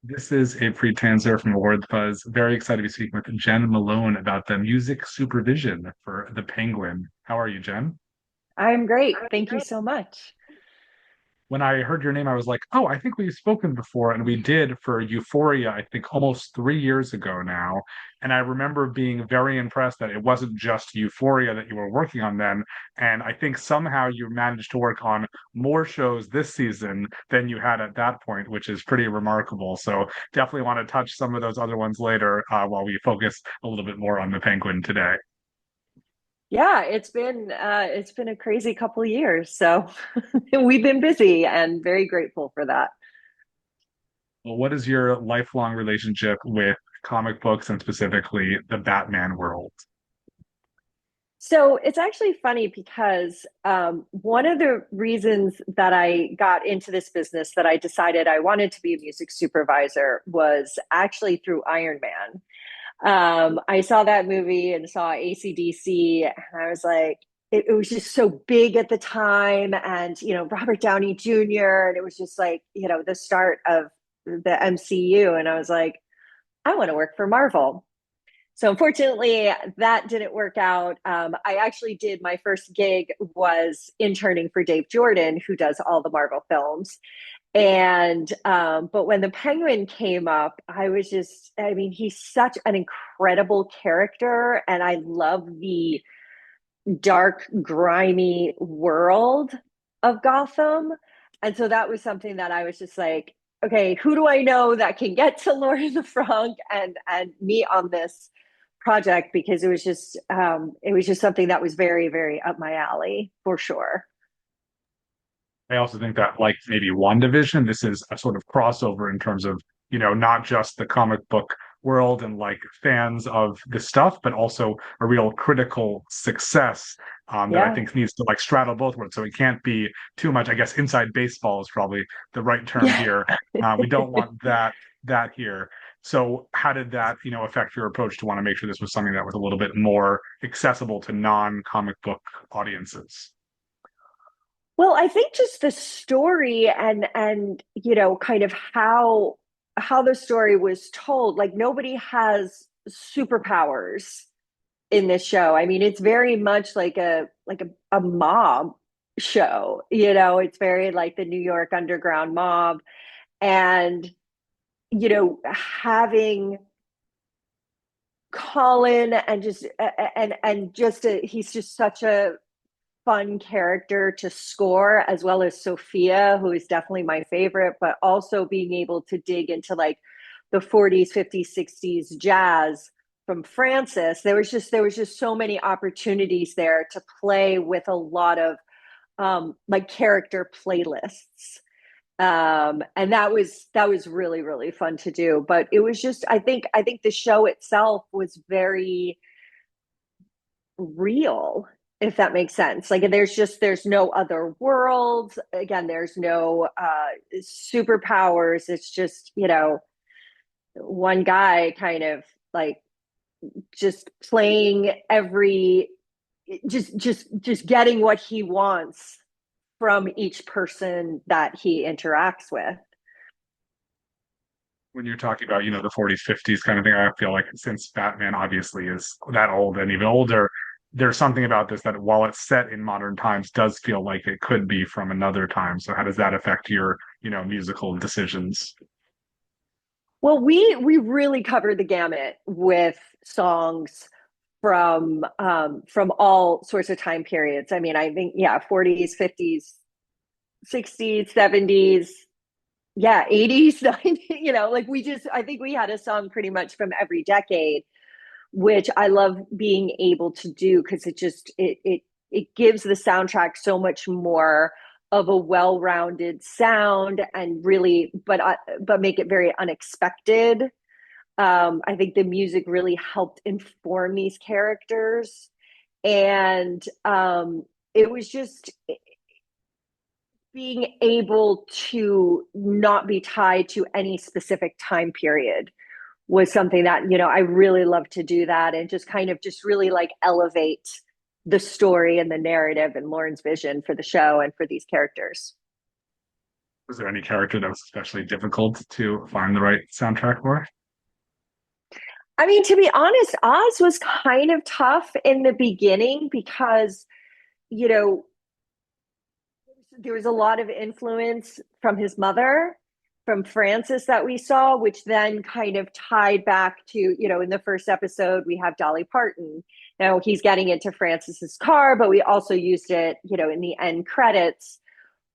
This is Abe Friedtanzer from Award Buzz. Very excited to be speaking with Jen Malone about the music supervision for The Penguin. How are you, Jen? I'm great. Thank you so much. When I heard your name, I was like, oh, I think we've spoken before, and we did for Euphoria, I think almost 3 years ago now. And I remember being very impressed that it wasn't just Euphoria that you were working on then. And I think somehow you managed to work on more shows this season than you had at that point, which is pretty remarkable. So definitely want to touch some of those other ones later while we focus a little bit more on the Penguin today. Yeah, it's been a crazy couple of years. So we've been busy and very grateful for that. Well, what is your lifelong relationship with comic books and specifically the Batman world? So it's actually funny because one of the reasons that I got into this business, that I decided I wanted to be a music supervisor, was actually through Iron Man. I saw that movie and saw AC/DC, and I was like, it was just so big at the time, and Robert Downey Jr., and it was just like the start of the MCU, and I was like, I want to work for Marvel. So unfortunately, that didn't work out. I actually did my first gig was interning for Dave Jordan, who does all the Marvel films. And but when the Penguin came up, I was just, I mean, he's such an incredible character, and I love the dark, grimy world of Gotham. And so that was something that I was just like, okay, who do I know that can get to Lord of the Frog and me on this project? Because it was just something that was very, very up my alley for sure. I also think that, like maybe WandaVision, this is a sort of crossover in terms of, not just the comic book world and like fans of the stuff, but also a real critical success that I Yeah. think needs to like straddle both worlds. So it can't be too much. I guess inside baseball is probably the right term Yeah. here. We don't want that here. So how did that, affect your approach to want to make sure this was something that was a little bit more accessible to non-comic book audiences? Well, I think just the story and kind of how the story was told. Like nobody has superpowers in this show. I mean, it's very much like a mob show. It's very like the New York underground mob, and having Colin and he's just such a fun character to score, as well as Sophia, who is definitely my favorite, but also being able to dig into like the 40s, 50s, 60s jazz from Francis. There was just so many opportunities there to play with a lot of like character playlists. And that was really, really fun to do. But it was just, I think the show itself was very real, if that makes sense. Like there's no other worlds. Again, there's no superpowers. It's just, one guy kind of like just playing every just getting what he wants from each person that he interacts with. When you're talking about, the 40s, 50s kind of thing, I feel like since Batman obviously is that old and even older, there's something about this that while it's set in modern times, does feel like it could be from another time. So how does that affect your, musical decisions? Well, we really covered the gamut with songs from all sorts of time periods. I mean, I think, yeah, 40s, 50s, 60s, 70s, yeah, 80s, 90s, like I think we had a song pretty much from every decade, which I love being able to do because it gives the soundtrack so much more of a well-rounded sound, and really but make it very unexpected. I think the music really helped inform these characters, and it was just being able to not be tied to any specific time period was something that I really love to do, that and just kind of just really like elevate the story and the narrative and Lauren's vision for the show and for these characters. Was there any character that was especially difficult to find the right soundtrack for? I mean, to be honest, Oz was kind of tough in the beginning because, you know, there was a lot of influence from his mother, from Frances that we saw, which then kind of tied back to, in the first episode, we have Dolly Parton. Now he's getting into Frances's car, but we also used it, in the end credits.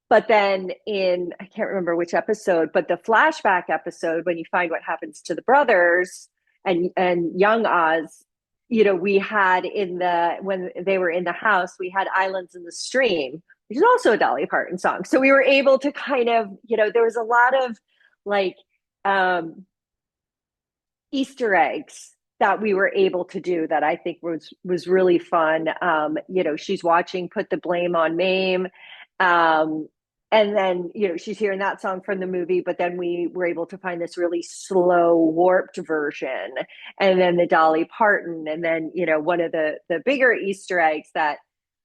But then I can't remember which episode, but the flashback episode, when you find what happens to the brothers and young Oz, we had when they were in the house, we had Islands in the Stream, which is also a Dolly Parton song. So we were able to kind of, there was a lot of like Easter eggs that we were able to do that I think was really fun. She's watching Put the Blame on Mame. And then, she's hearing that song from the movie, but then we were able to find this really slow, warped version. And then the Dolly Parton. And then, one of the bigger Easter eggs that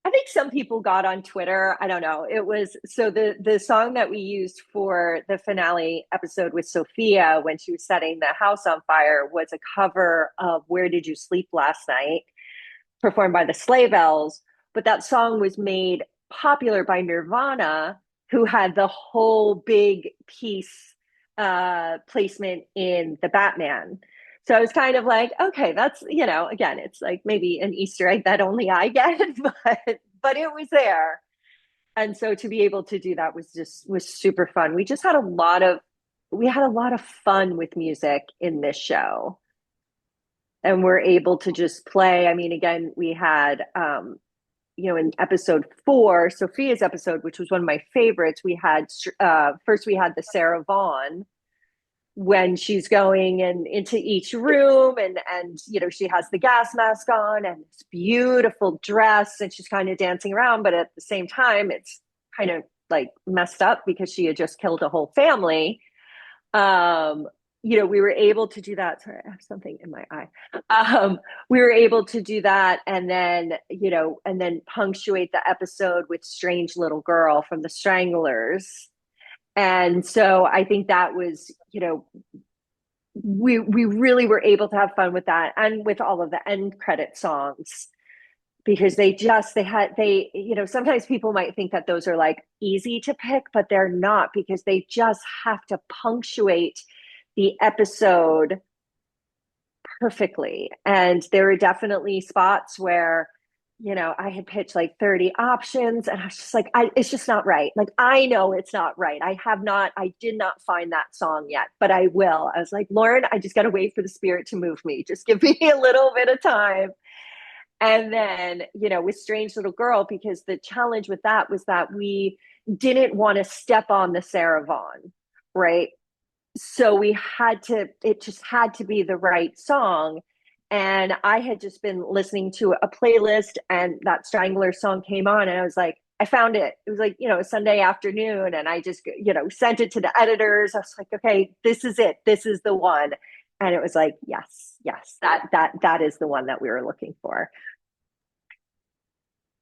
I think some people got on Twitter. I don't know. It was so the song that we used for the finale episode with Sophia when she was setting the house on fire was a cover of Where Did You Sleep Last Night, performed by the Sleigh Bells. But that song was made popular by Nirvana, who had the whole big piece placement in the Batman. So I was kind of like, okay, that's, again, it's like maybe an Easter egg that only I get, but it was there. And so to be able to do that was super fun. We had a lot of fun with music in this show. And we're able to just play. I mean, again, we had in episode 4, Sophia's episode, which was one of my favorites, we had first we had the Sarah Vaughan when she's going and into each room and she has the gas mask on and this beautiful dress and she's kind of dancing around, but at the same time it's kind of like messed up because she had just killed a whole family. We were able to do that. Sorry, I have something in my eye. We were able to do that and then punctuate the episode with Strange Little Girl from the Stranglers. And so I think that was, we really were able to have fun with that and with all of the end credit songs because sometimes people might think that those are like easy to pick, but they're not because they just have to punctuate the episode perfectly. And there are definitely spots where I had pitched like 30 options and I was just like, it's just not right. Like, I know it's not right. I did not find that song yet, but I will. I was like, Lauren, I just got to wait for the spirit to move me. Just give me a little bit of time. And then, with Strange Little Girl, because the challenge with that was that we didn't want to step on the Sarah Vaughan, right? So it just had to be the right song. And I had just been listening to a playlist and that Strangler song came on and I was like, I found it. It was like, a Sunday afternoon and I just, sent it to the editors. I was like, okay, this is it. This is the one. And it was like, yes, that is the one that we were looking for.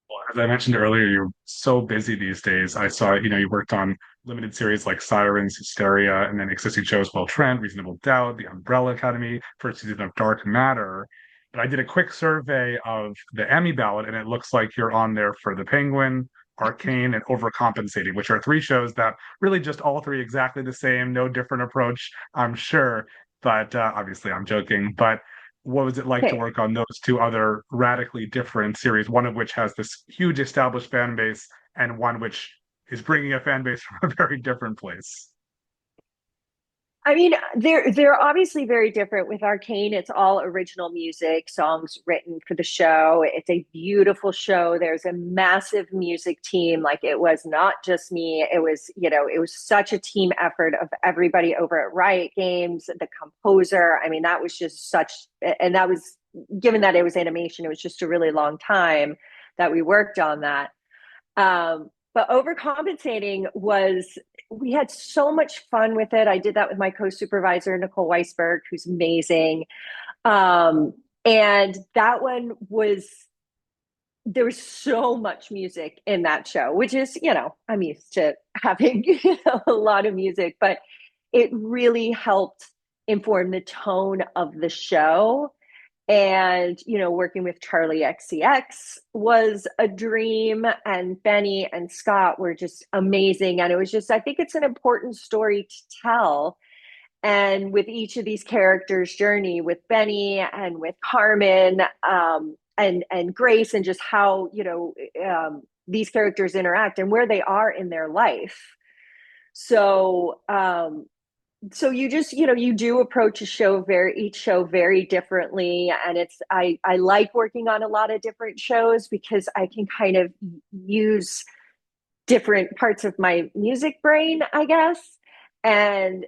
Well, as I mentioned earlier, you're so busy these days. I saw, you worked on limited series like Sirens, Hysteria, and then existing shows Well Trent, Reasonable Doubt, The Umbrella Academy, first season of Dark Matter. But I did a quick survey of the Emmy ballot, and it looks like you're on there for The Penguin, Arcane, and Overcompensating, which are 3 shows that really just all 3 exactly the same, no different approach, I'm sure. But obviously, I'm joking. But what was it like to Okay. work on those 2 other radically different series, one of which has this huge established fan base and one which is bringing a fan base from a very different place? I mean, they're obviously very different. With Arcane, it's all original music, songs written for the show. It's a beautiful show. There's a massive music team. Like it was not just me. It was such a team effort of everybody over at Riot Games, the composer. I mean, that was just and that was given that it was animation, it was just a really long time that we worked on that. But overcompensating we had so much fun with it. I did that with my co-supervisor, Nicole Weisberg, who's amazing. And that one was there was so much music in that show, which is, I'm used to having a lot of music, but it really helped inform the tone of the show. And, working with Charlie XCX was a dream, and Benny and Scott were just amazing. And it was just, I think it's an important story to tell. And with each of these characters' journey, with Benny and with Carmen, and Grace, and just how, these characters interact and where they are in their life. So, so you just, you do approach each show very differently. And I like working on a lot of different shows because I can kind of use different parts of my music brain, I guess. And,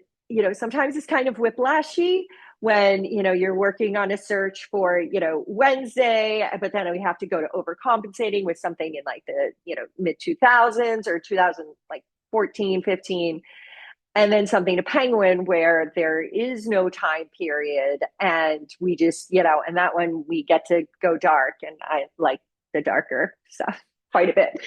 sometimes it's kind of whiplashy when, you're working on a search for, Wednesday, but then we have to go to overcompensating with something in like the, mid 2000s or 2000, like 14, 15, and then something to Penguin where there is no time period. And we just, and that one we get to go dark. And I like the darker stuff quite a bit.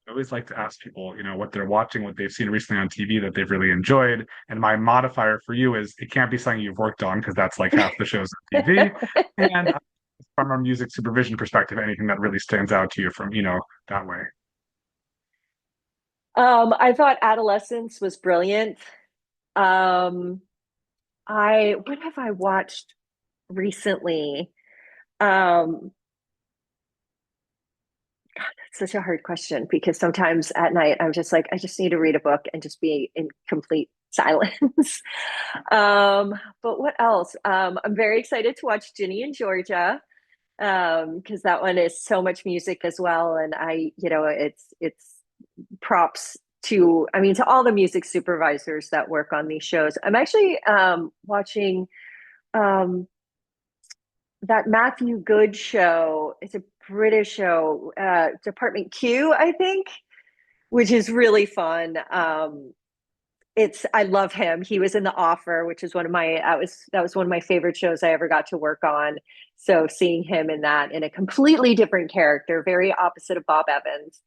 I always like to ask people, what they're watching, what they've seen recently on TV that they've really enjoyed. And my modifier for you is it can't be something you've worked on because that's like half the shows on TV. And from a music supervision perspective, anything that really stands out to you from, that way. I thought Adolescence was brilliant. Um, what have I watched recently? Um, it's such a hard question because sometimes at night I'm just like, I just need to read a book and just be in complete silence. But what else? I'm very excited to watch Ginny and Georgia, because that one is so much music as well. And it's props to, I mean, to all the music supervisors that work on these shows. I'm actually watching um, that Matthew Good show. It's a British show, Department Q, I think, which is really fun. I love him. He was in The Offer, which is that was one of my favorite shows I ever got to work on. So seeing him in that, in a completely different character, very opposite of Bob Evans,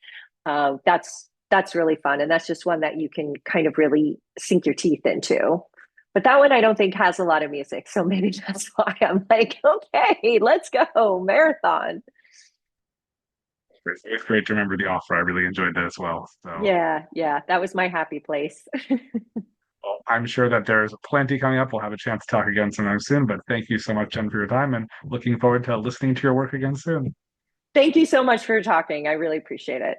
that's really fun, and that's just one that you can kind of really sink your teeth into. But that one I don't think has a lot of music, so maybe that's why I'm like, okay, let's go marathon. It's great to remember The Offer. I really enjoyed that as well. So Yeah, yeah, that was my happy place. well, I'm sure that there's plenty coming up. We'll have a chance to talk again sometime soon. But thank you so much, Jen, for your time and looking forward to listening to your work again soon. Thank you so much for talking. I really appreciate it.